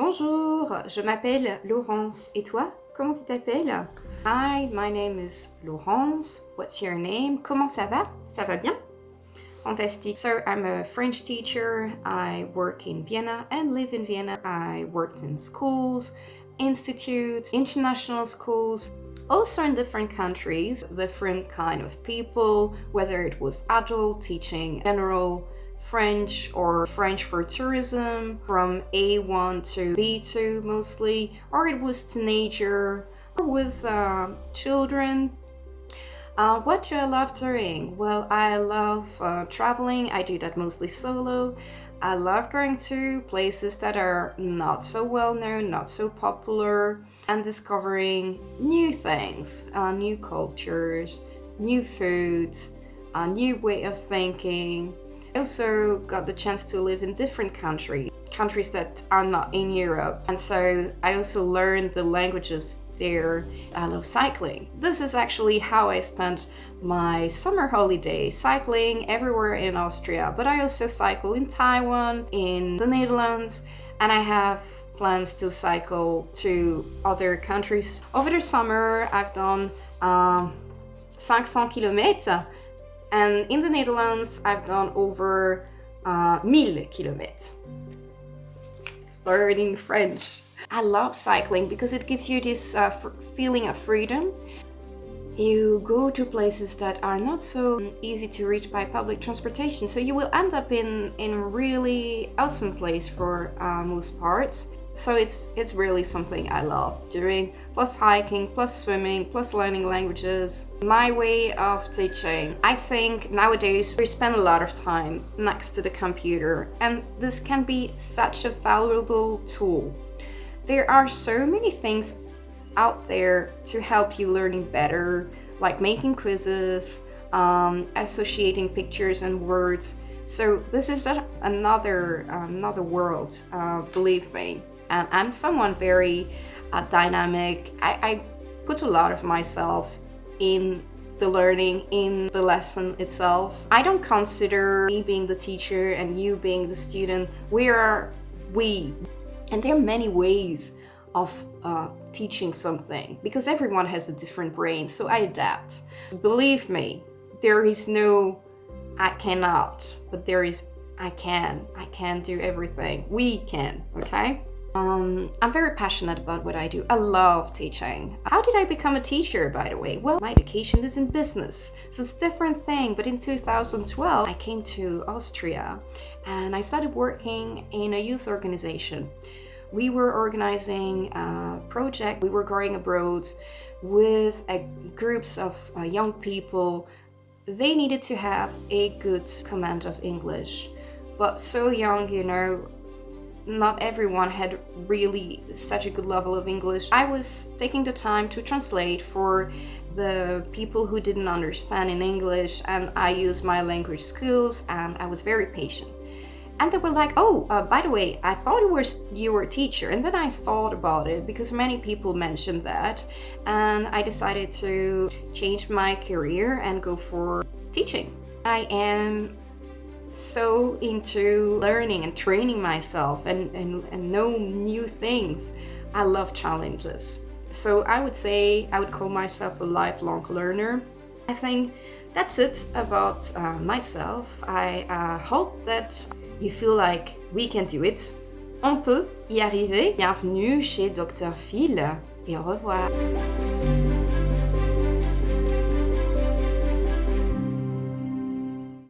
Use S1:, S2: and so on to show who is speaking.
S1: Bonjour, je m'appelle Laurence. Et toi, comment tu t'appelles? Hi, my name is Laurence. What's your name? Comment ça va? Ça va bien? Fantastic. So I'm a French teacher. I work in Vienna and live in Vienna. I worked in schools, institutes, international schools, also in different countries, different kind of people, whether it was adult teaching general French or French for tourism, from A1 to B2 mostly, or it was teenager or with children. What do I love doing? Well, I love traveling. I do that mostly solo. I love going to places that are not so well known, not so popular, and discovering new things, new cultures, new foods, a new way of thinking. I also got the chance to live in different countries that are not in Europe, and so I also learned the languages there. I love cycling. This is actually how I spent my summer holiday, cycling everywhere in Austria, but I also cycle in Taiwan, in the Netherlands, and I have plans to cycle to other countries. Over the summer, I've done 500 km, and in the Netherlands, I've done over 1000 km. Learning French. I love cycling because it gives you this feeling of freedom. You go to places that are not so easy to reach by public transportation, so you will end up in a really awesome place for most parts. So it's really something I love doing, plus hiking, plus swimming, plus learning languages. My way of teaching. I think nowadays we spend a lot of time next to the computer, and this can be such a valuable tool. There are so many things out there to help you learning better, like making quizzes, associating pictures and words. So this is another world, believe me. And I'm someone very dynamic. I put a lot of myself in the learning, in the lesson itself. I don't consider me being the teacher and you being the student. We. And there are many ways of teaching something because everyone has a different brain, so I adapt. Believe me, there is no I cannot, but there is I can. I can do everything. We can, okay? I'm very passionate about what I do. I love teaching. How did I become a teacher, by the way? Well, my education is in business, so it's a different thing. But in 2012, I came to Austria and I started working in a youth organization. We were organizing a project. We were going abroad with groups of young people. They needed to have a good command of English, but so young, you know, not everyone had really such a good level of English. I was taking the time to translate for the people who didn't understand in English, and I used my language skills, and I was very patient. And they were like, oh, by the way, I thought you were a teacher. And then I thought about it because many people mentioned that, and I decided to change my career and go for teaching. I am so into learning and training myself and know new things. I love challenges. So I would call myself a lifelong learner. I think that's it about myself. I hope that you feel like we can do it. On peut y arriver. Bienvenue chez Dr. Phil et au revoir.